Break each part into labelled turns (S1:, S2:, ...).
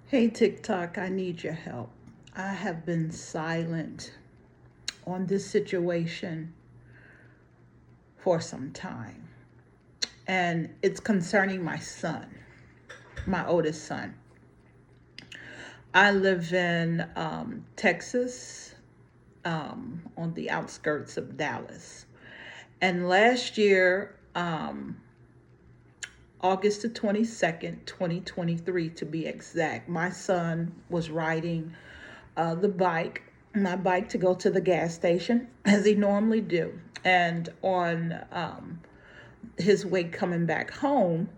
S1: Hey TikTok, I need your help. I have been silent on this situation for some time, and it's concerning my son, my oldest son. I live in Texas, on the outskirts of Dallas. And last year, August the 22nd, 2023, to be exact, my son was riding my bike to go to the gas station as he normally do. And on his way coming back home,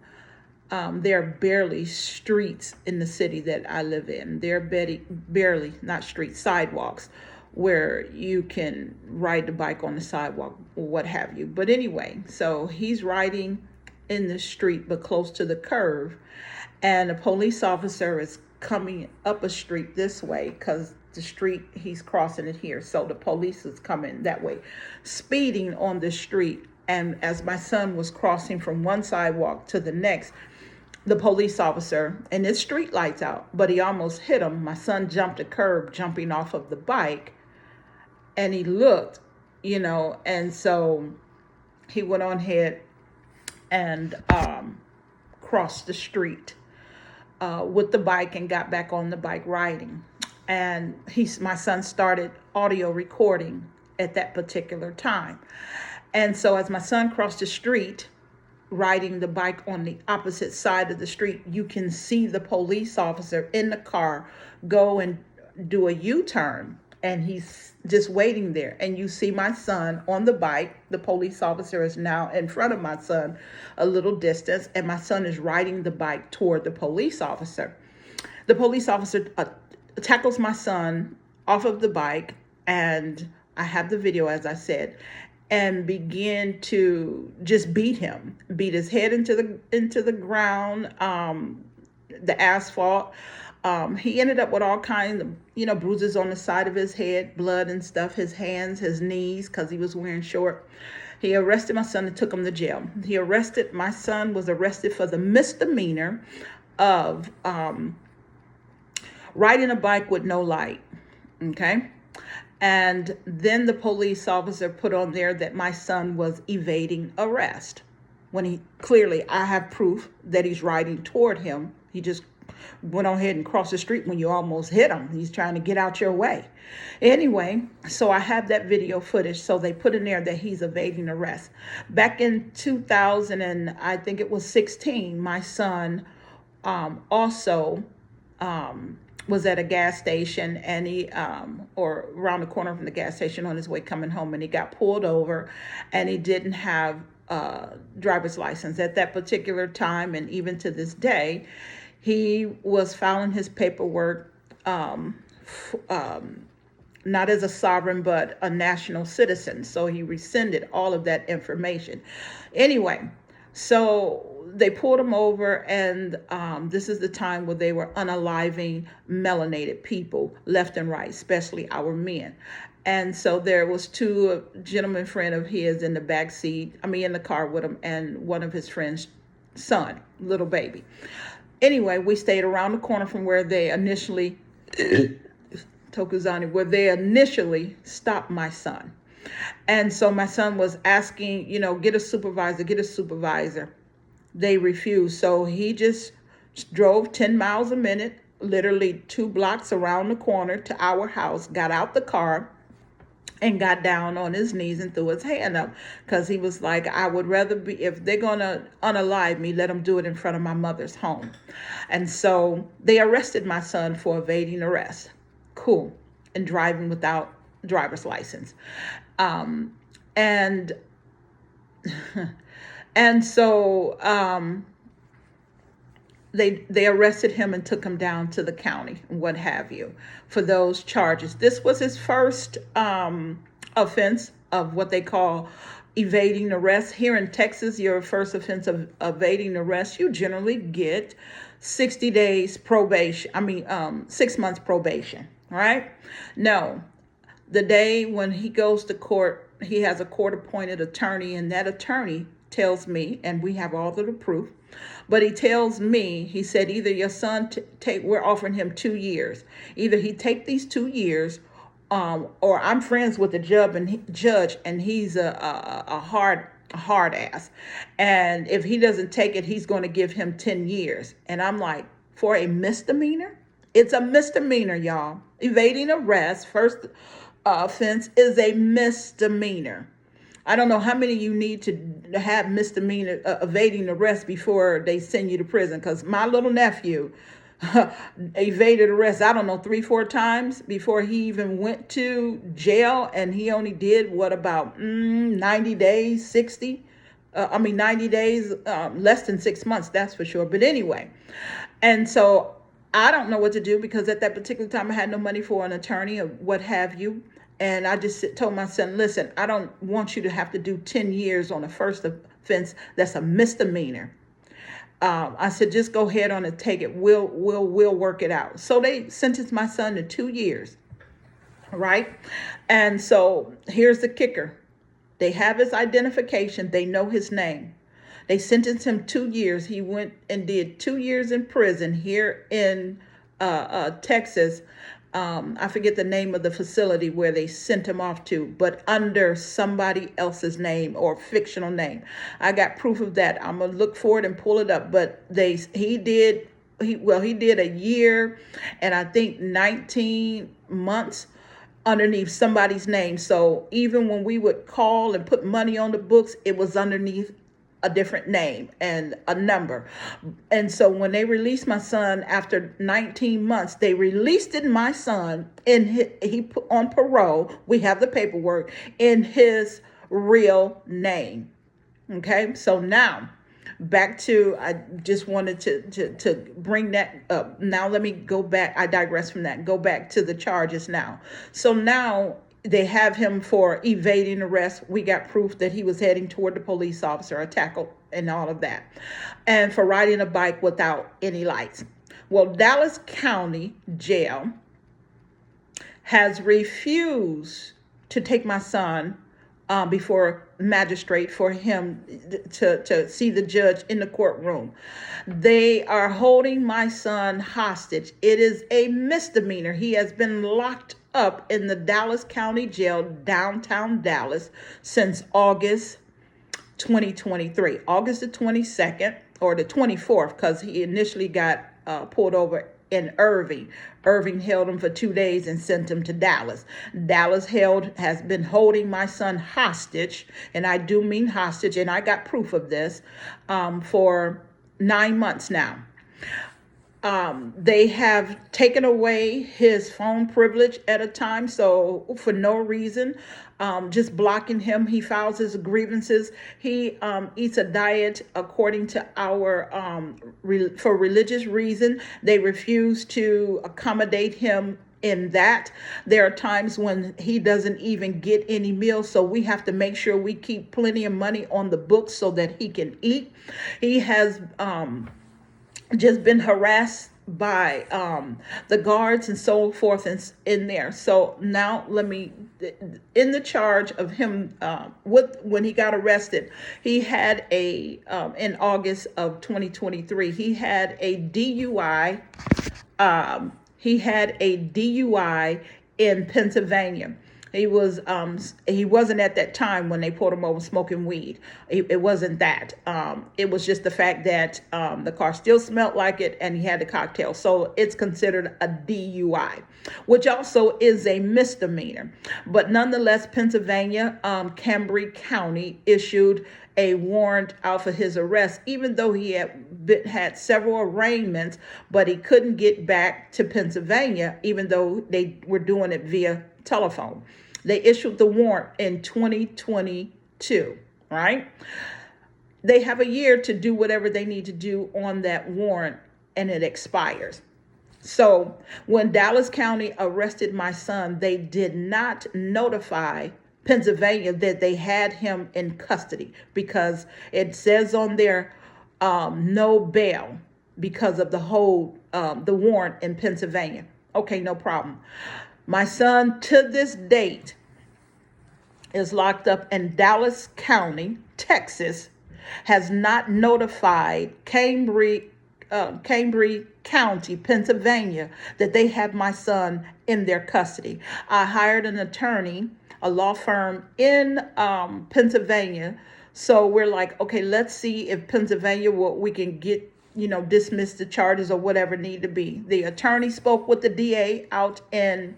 S1: there are barely streets in the city that I live in. There are barely, not streets, sidewalks where you can ride the bike on the sidewalk or what have you. But anyway, so he's riding in the street but close to the curve, and a police officer is coming up a street this way because the street he's crossing it here, so the police is coming that way, speeding on the street. And as my son was crossing from one sidewalk to the next, the police officer, and his street lights out, but he almost hit him. My son jumped a curb, jumping off of the bike, and he looked, and so he went on ahead and crossed the street with the bike and got back on the bike riding. And my son started audio recording at that particular time. And so as my son crossed the street, riding the bike on the opposite side of the street, you can see the police officer in the car go and do a U-turn, and he's just waiting there. And you see my son on the bike. The police officer is now in front of my son a little distance, and my son is riding the bike toward the police officer. The police officer tackles my son off of the bike, and I have the video, as I said, and begin to just beat his head into the ground, the asphalt. He ended up with all kinds of, bruises on the side of his head, blood and stuff, his hands, his knees, because he was wearing short. He arrested my son and took him to jail. My son was arrested for the misdemeanor of riding a bike with no light. Okay. And then the police officer put on there that my son was evading arrest, when I have proof that he's riding toward him. He just went on ahead and crossed the street when you almost hit him. He's trying to get out your way. Anyway, so I have that video footage. So they put in there that he's evading arrest. Back in 2000, and I think it was 16, my son also was at a gas station, and he or around the corner from the gas station on his way coming home, and he got pulled over, and he didn't have a driver's license at that particular time. And even to this day, he was filing his paperwork not as a sovereign but a national citizen, so he rescinded all of that information. Anyway, so they pulled him over, and this is the time where they were unaliving melanated people left and right, especially our men. And so there was two gentlemen friend of his in the back seat, in the car with him, and one of his friends' son, little baby. Anyway, we stayed around the corner from where they initially, Tokuzani, where they initially stopped my son. And so my son was asking, get a supervisor. They refused. So he just drove 10 miles a minute, literally 2 blocks around the corner to our house, got out the car, and got down on his knees and threw his hand up, because he was like, I would rather be, if they're going to unalive me, let them do it in front of my mother's home. And so they arrested my son for evading arrest. Cool. And driving without driver's license. And so they arrested him and took him down to the county, what have you, for those charges. This was his first offense of what they call evading arrest. Here in Texas, your first offense of evading arrest, you generally get 60 days probation. 6 months probation, right? No, the day when he goes to court, he has a court-appointed attorney, and that attorney tells me, and we have all of the proof, But he tells me, he said, either your son we're offering him 2 years. Either he take these 2 years, or I'm friends with the judge, and he's a hard ass. And if he doesn't take it, he's going to give him 10 years. And I'm like, for a misdemeanor? It's a misdemeanor, y'all. Evading arrest, first offense, is a misdemeanor. I don't know how many you need to have misdemeanor evading arrest before they send you to prison. Because my little nephew evaded arrest, I don't know, 3-4 times before he even went to jail. And he only did what, about 90 days, 90 days, less than 6 months, that's for sure. But anyway, and so I don't know what to do, because at that particular time I had no money for an attorney or what have you. And I just told my son, listen, I don't want you to have to do 10 years on a first offense. That's a misdemeanor. I said, just go ahead on and take it. We'll work it out. So they sentenced my son to 2 years, right? And so here's the kicker. They have his identification. They know his name. They sentenced him 2 years. He went and did 2 years in prison here in Texas. I forget the name of the facility where they sent him off to, but under somebody else's name or fictional name. I got proof of that. I'm gonna look for it and pull it up. But he did a year and I think 19 months underneath somebody's name. So even when we would call and put money on the books, it was underneath a different name and a number. And so when they released my son after 19 months, they released my son he put on parole. We have the paperwork in his real name. Okay. So now back to, I just wanted to bring that up. Now let me go back. I digress from that. Go back to the charges now. So now they have him for evading arrest. We got proof that he was heading toward the police officer, a tackle and all of that. And for riding a bike without any lights. Well, Dallas County Jail has refused to take my son before magistrate for him to see the judge in the courtroom. They are holding my son hostage. It is a misdemeanor. He has been locked up in the Dallas County Jail, downtown Dallas, since August 2023, August the 22nd or the 24th, because he initially got pulled over in Irving. Irving held him for 2 days and sent him to Dallas. Dallas has been holding my son hostage, and I do mean hostage, and I got proof of this, for 9 months now. They have taken away his phone privilege at a time. So for no reason, just blocking him. He files his grievances. He eats a diet according to our, for religious reason. They refuse to accommodate him in that. There are times when he doesn't even get any meals, so we have to make sure we keep plenty of money on the books so that he can eat. He has just been harassed by the guards and so forth in there. So now in the charge of him, when he got arrested, he had in August of 2023, he had a DUI. He had a DUI in Pennsylvania. He wasn't at that time when they pulled him over smoking weed. It wasn't that. It was just the fact that the car still smelled like it and he had the cocktail. So it's considered a DUI, which also is a misdemeanor. But nonetheless, Pennsylvania, Cambry County issued a warrant out for his arrest, even though he had several arraignments, but he couldn't get back to Pennsylvania, even though they were doing it via telephone. They issued the warrant in 2022, right? They have a year to do whatever they need to do on that warrant, and it expires. So when Dallas County arrested my son, they did not notify Pennsylvania that they had him in custody, because it says on there no bail because of the warrant in Pennsylvania. Okay, no problem. My son, to this date, is locked up in Dallas County, Texas, has not notified Cambria County, Pennsylvania, that they have my son in their custody. I hired an attorney, a law firm in Pennsylvania. So we're like, okay, let's see if Pennsylvania, we can get, dismiss the charges or whatever need to be. The attorney spoke with the DA out in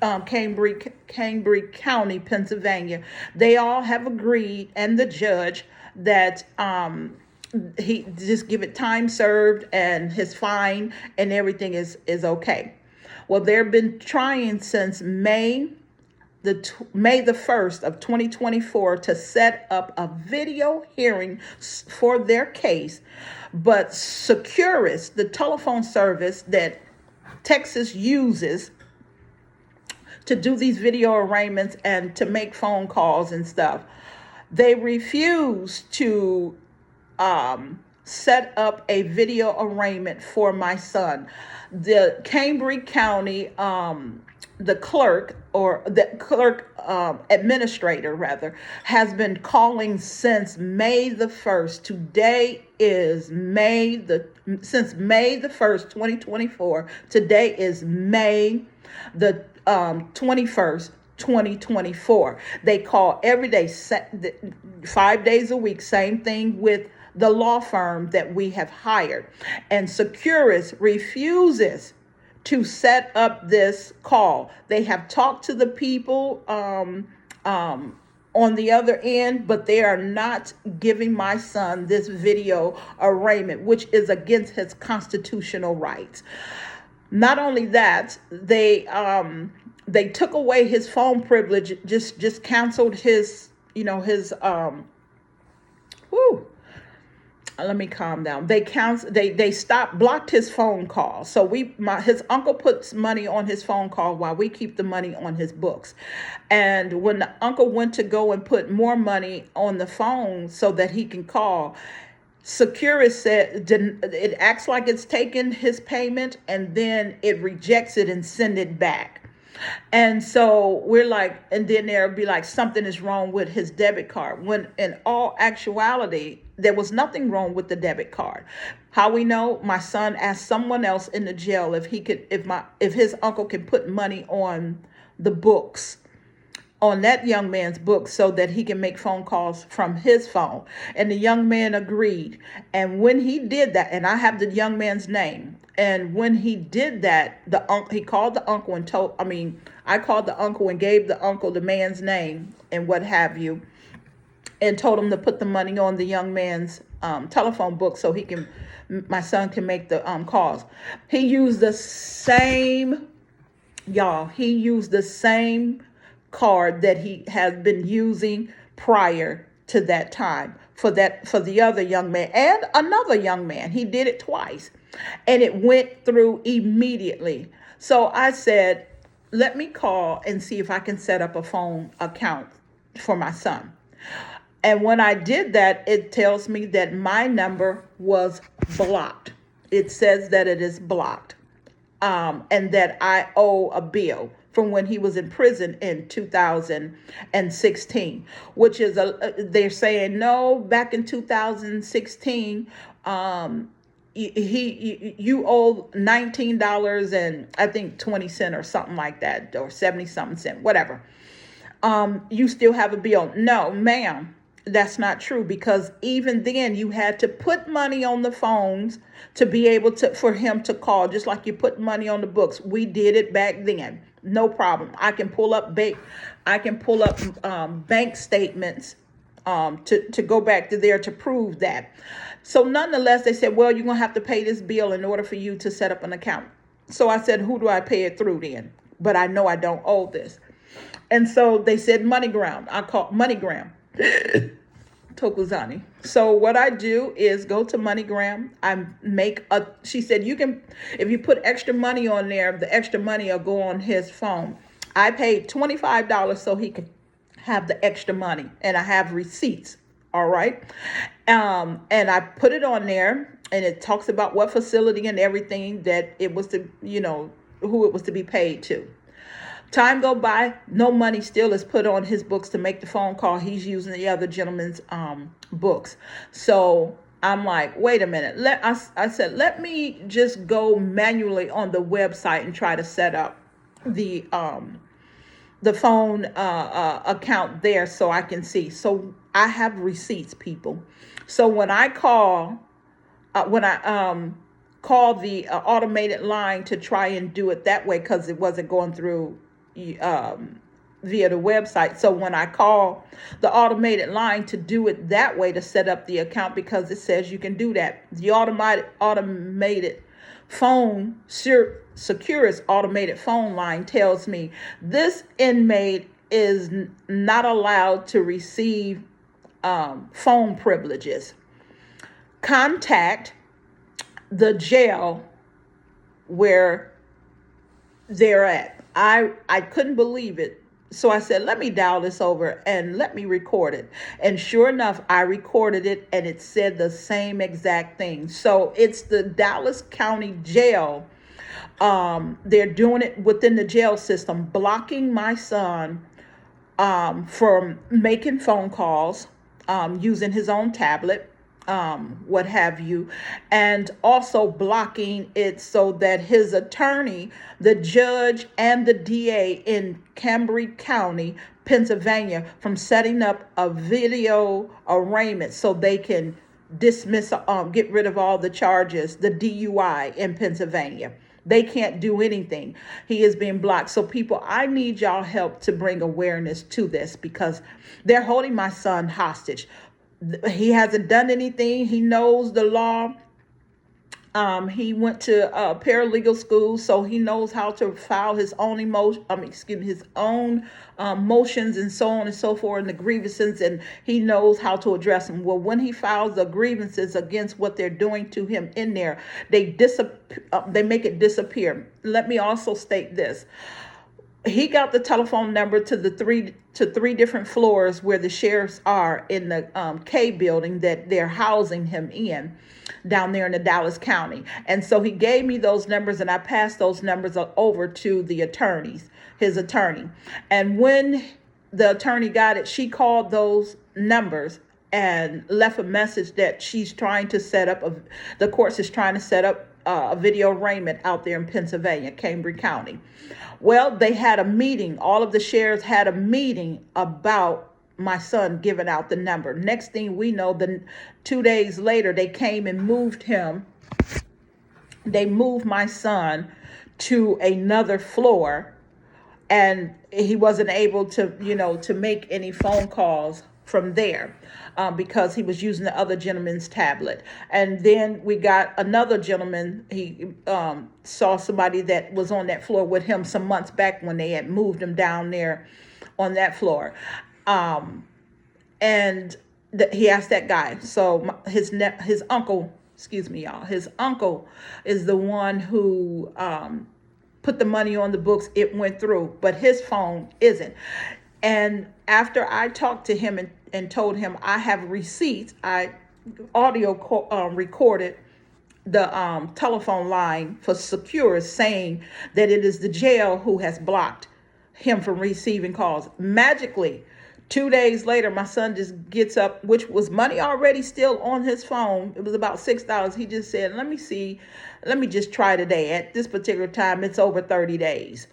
S1: Cambria County, Pennsylvania. They all have agreed, and the judge, that he just give it time served and his fine and everything is okay. Well, they've been trying since May the 1st of 2024 to set up a video hearing for their case, but Securus, the telephone service that Texas uses to do these video arraignments and to make phone calls and stuff, they refuse to set up a video arraignment for my son. The Cambria County, the clerk administrator rather, has been calling since May the 1st. Today is since May the 1st, 2024. Today is May the 21st, 2024. They call every day, 5 days a week, same thing with the law firm that we have hired. And Securus refuses to set up this call. They have talked to the people on the other end, but they are not giving my son this video arraignment, which is against his constitutional rights. Not only that, they took away his phone privilege, just canceled his, let me calm down. They blocked his phone call. So his uncle puts money on his phone call while we keep the money on his books. And when the uncle went to go and put more money on the phone so that he can call, Securus said it acts like it's taken his payment and then it rejects it and send it back. And so we're like, and then there'll be like something is wrong with his debit card, when in all actuality, there was nothing wrong with the debit card. How we know? My son asked someone else in the jail if his uncle can put money on the books, on that young man's book, so that he can make phone calls from his phone. And the young man agreed. And when he did that, and I have the young man's name, and when he did that, he called the uncle and I called the uncle and gave the uncle the man's name and what have you, and told him to put the money on the young man's telephone book so my son can make the calls. He used the same card that he has been using prior to that time for the other young man and another young man. He did it twice and it went through immediately. So I said, let me call and see if I can set up a phone account for my son. And when I did that, it tells me that my number was blocked. It says that it is blocked, and that I owe a bill from when he was in prison in 2016, which is they're saying no, back in 2016, you owe $19 and I think 20 cents or something like that, or 70 something cent, whatever. You still have a bill. No, ma'am. That's not true, because even then you had to put money on the phones to be able for him to call, just like you put money on the books. We did it back then. No problem. I can pull up bank statements to go back to there to prove that. So nonetheless, they said, well, you're going to have to pay this bill in order for you to set up an account. So I said, who do I pay it through then? But I know I don't owe this. And so they said MoneyGram. I called MoneyGram. Tokozani. So what I do is go to MoneyGram. She said, if you put extra money on there, the extra money will go on his phone. I paid $25 so he could have the extra money, and I have receipts. All right. And I put it on there, and it talks about what facility and everything that it was who it was to be paid to. Time go by, no money still is put on his books to make the phone call. He's using the other gentleman's books. So I'm like, wait a minute. I said, let me just go manually on the website and try to set up the phone account there so I can see. So I have receipts, people. So when I called the automated line to try and do it that way, because it wasn't going through via the website. So when I call the automated line to do it that way, to set up the account, because it says you can do that, the automated phone Securus automated phone line tells me this inmate is not allowed to receive phone privileges. Contact the jail where they're at. I couldn't believe it. So I said, let me dial this over and let me record it. And sure enough, I recorded it and it said the same exact thing. So it's the Dallas County Jail. They're doing it within the jail system, blocking my son from making phone calls, using his own tablet, what have you, and also blocking it so that his attorney, the judge, and the DA in Cambry County, Pennsylvania, from setting up a video arraignment so they can dismiss, get rid of all the charges, the DUI in Pennsylvania. They can't do anything. He is being blocked. So people, I need y'all help to bring awareness to this, because they're holding my son hostage. He hasn't done anything. He knows the law. He went to paralegal school, so he knows how to file his own motions and so on and so forth, and the grievances, and he knows how to address them. Well, when he files the grievances against what they're doing to him in there, they make it disappear. Let me also state this. He got the telephone number to the three different floors where the sheriffs are in the K building that they're housing him in down there in the Dallas County. And so he gave me those numbers, and I passed those numbers over to the his attorney. And when the attorney got it, she called those numbers and left a message that she's trying to the courts is trying to set up a video arraignment out there in Pennsylvania, Cambry County. Well, they had a meeting. All of the sheriffs had a meeting about my son giving out the number. Next thing we know, 2 days later, they came and moved him. They moved my son to another floor, and he wasn't able to make any phone calls from there because he was using the other gentleman's tablet. And then we got another gentleman. He saw somebody that was on that floor with him some months back when they had moved him down there on that floor. And he asked that guy. So his uncle, excuse me, y'all, his uncle is the one who put the money on the books. It went through, but his phone isn't. And after I talked to him and told him I have receipts, I recorded the telephone line for Securus saying that it is the jail who has blocked him from receiving calls. Magically, 2 days later, my son just gets up, which was money already still on his phone. It was about $6. He just said, let me just try today. At this particular time, it's over 30 days.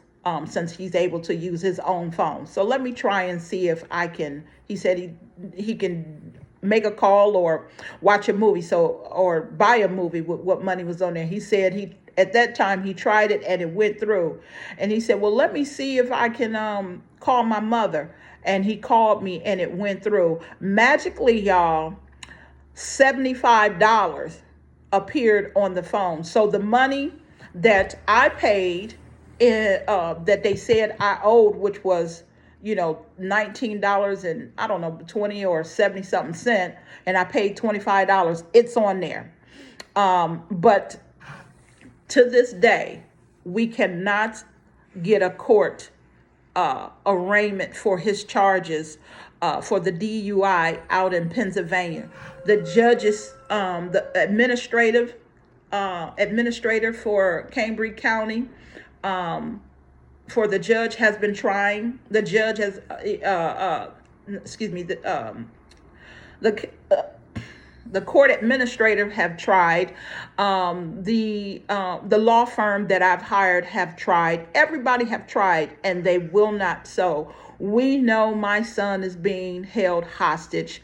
S1: Since he's able to use his own phone. So let me try and see if I can, he said he can make a call or watch a movie, or buy a movie with what money was on there. He said at that time he tried it and it went through. And he said, well, let me see if I can call my mother. And he called me and it went through. Magically, y'all, $75 appeared on the phone. So the money that I paid, that they said I owed, which was, $19 and I don't know, 20 or 70 something cent, and I paid $25. It's on there. But to this day, we cannot get a court arraignment for his charges for the DUI out in Pennsylvania. The judges, the administrator for Cambry County, for the judge has been trying. The judge has, excuse me, the the court administrator have tried. The law firm that I've hired have tried. Everybody have tried, and they will not. So we know my son is being held hostage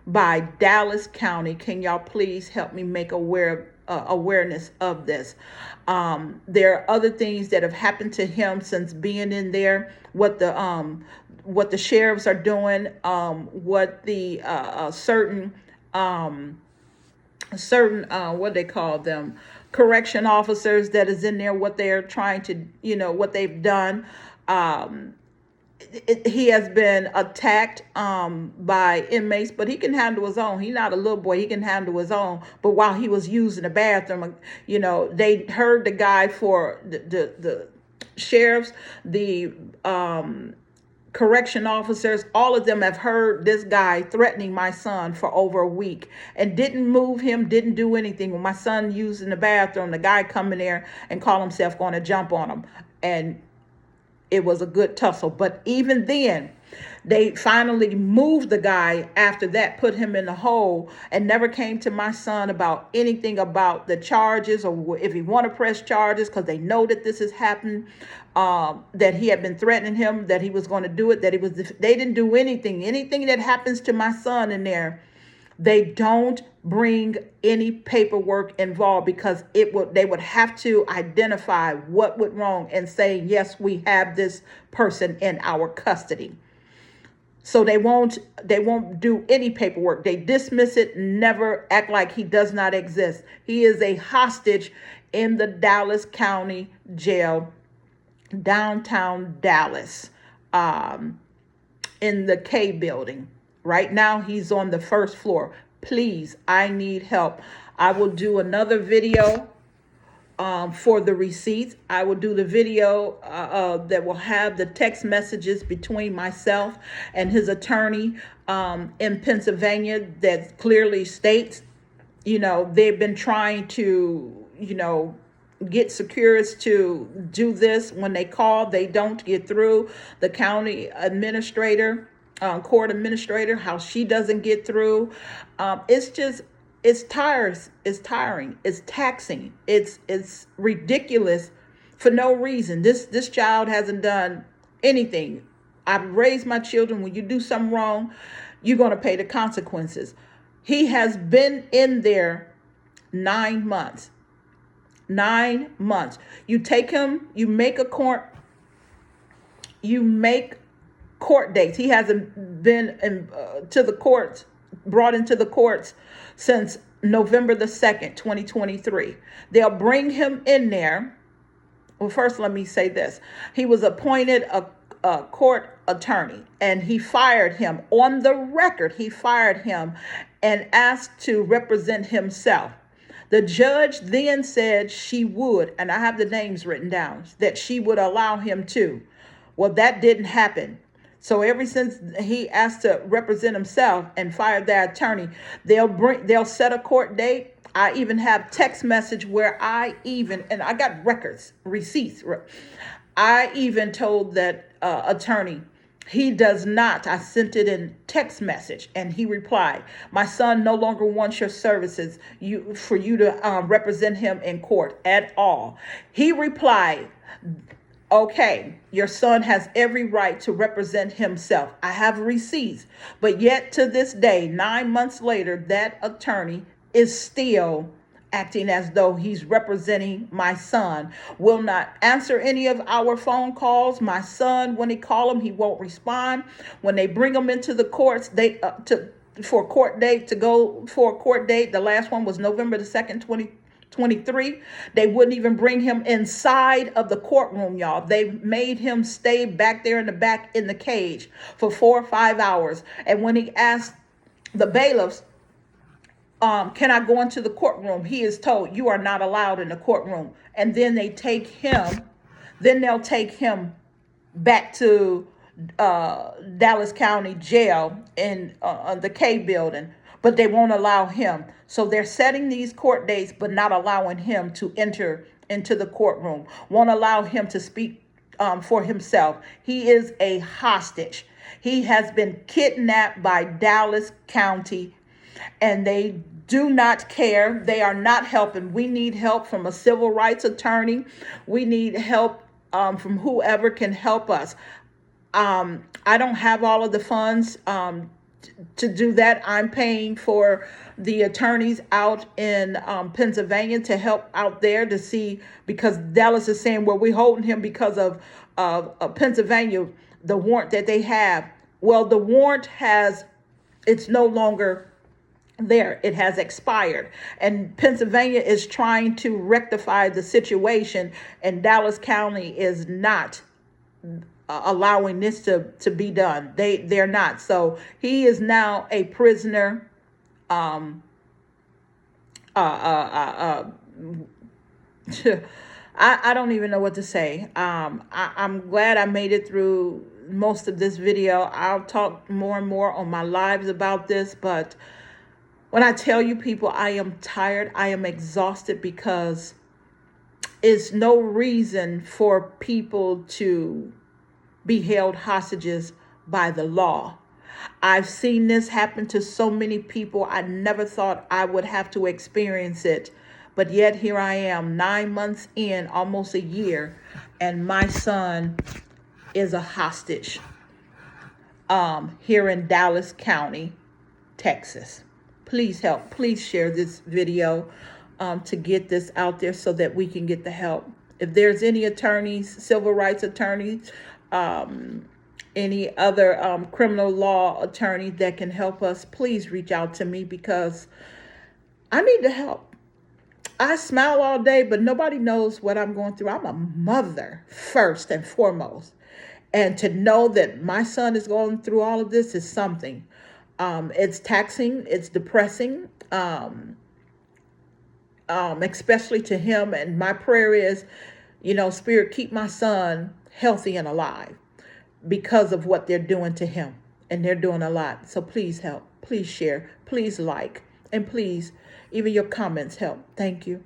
S1: by Dallas County. Can y'all please help me make awareness of this? There are other things that have happened to him since being in there. What the sheriffs are doing, what the certain what they call them, correction officers that is in there, what they're trying to, what they've done. He has been attacked by inmates, but he can handle his own. He's not a little boy. He can handle his own. But while he was using the bathroom, they heard the guy for the sheriffs, the correction officers, all of them have heard this guy threatening my son for over a week and didn't move him, didn't do anything. When my son used in the bathroom, the guy come in there and call himself going to jump on him. And it was a good tussle. But even then, they finally moved the guy after that, put him in the hole, and never came to my son about anything about the charges or if he want to press charges, because they know that this has happened, that he had been threatening him, that he was going to do it, they didn't do anything. Anything that happens to my son in there, they don't bring any paperwork involved, because they would have to identify what went wrong and say, yes, we have this person in our custody. So they won't do any paperwork. They dismiss it, never act like he does not exist. He is a hostage in the Dallas County Jail, downtown Dallas, in the K building. Right now, he's on the first floor. Please, I need help. I will do another video for the receipts. I will do the video that will have the text messages between myself and his attorney in Pennsylvania that clearly states, they've been trying to, get Securus to do this. When they call, they don't get through. The county administrator, court administrator, how she doesn't get through. It's tiring, it's taxing, it's ridiculous for no reason. This child hasn't done anything. I've raised my children. When you do something wrong, you're going to pay the consequences. He has been in there 9 months. 9 months. You take him, you make court dates. He hasn't been to the courts, brought into the courts since November the 2nd, 2023. They'll bring him in there. Well, first, let me say this. He was appointed a court attorney, and he fired him. On the record, he fired him and asked to represent himself. The judge then said she would, and I have the names written down, that she would allow him to. Well, that didn't happen. So ever since he asked to represent himself and fired their attorney, they'll set a court date. I even have text message where and I got records, receipts. I even told that attorney, he does not. I sent it in text message, and he replied, my son no longer wants your services for you to represent him in court at all. He replied, okay, your son has every right to represent himself. I have receipts. But yet to this day, 9 months later, that attorney is still acting as though he's representing my son, will not answer any of our phone calls. My son, when they call him, he won't respond. When they bring him into the courts, for a court date, the last one was November the 2nd, 2023. They wouldn't even bring him inside of the courtroom, y'all. They made him stay back there in the back in the cage for 4 or 5 hours. And when he asked the bailiffs, can I go into the courtroom? He is told, you are not allowed in the courtroom. And then they'll take him back to Dallas County Jail in the K building, but they won't allow him. So they're setting these court dates, but not allowing him to enter into the courtroom. Won't allow him to speak for himself. He is a hostage. He has been kidnapped by Dallas County, and they do not care. They are not helping. We need help from a civil rights attorney. We need help from whoever can help us. I don't have all of the funds to do that. I'm paying for the attorneys out in Pennsylvania to help out there to see, because Dallas is saying, well, we're holding him because of Pennsylvania, the warrant that they have. Well, the warrant it's no longer there. It has expired. And Pennsylvania is trying to rectify the situation, and Dallas County is not allowing this to be done. They're not. So he is now a prisoner. I don't even know what to say. I'm glad I made it through most of this video. I'll talk more and more on my lives about this, but when I tell you, people, I am tired, I am exhausted, because it's no reason for people to be held hostages by the law. I've seen this happen to so many people. I never thought I would have to experience it. But yet here I am, 9 months in, almost a year, and my son is a hostage here in Dallas County, Texas. Please help. Please share this video to get this out there so that we can get the help. If there's any attorneys, civil rights attorneys, any other criminal law attorney that can help us, please reach out to me, because I need the help. I smile all day, but nobody knows what I'm going through. I'm a mother first and foremost. And to know that my son is going through all of this is something. It's taxing, it's depressing, especially to him. And my prayer is, Spirit, keep my son healthy and alive, because of what they're doing to him. And they're doing a lot. So please help, please share, please like, and please, even your comments help. Thank you.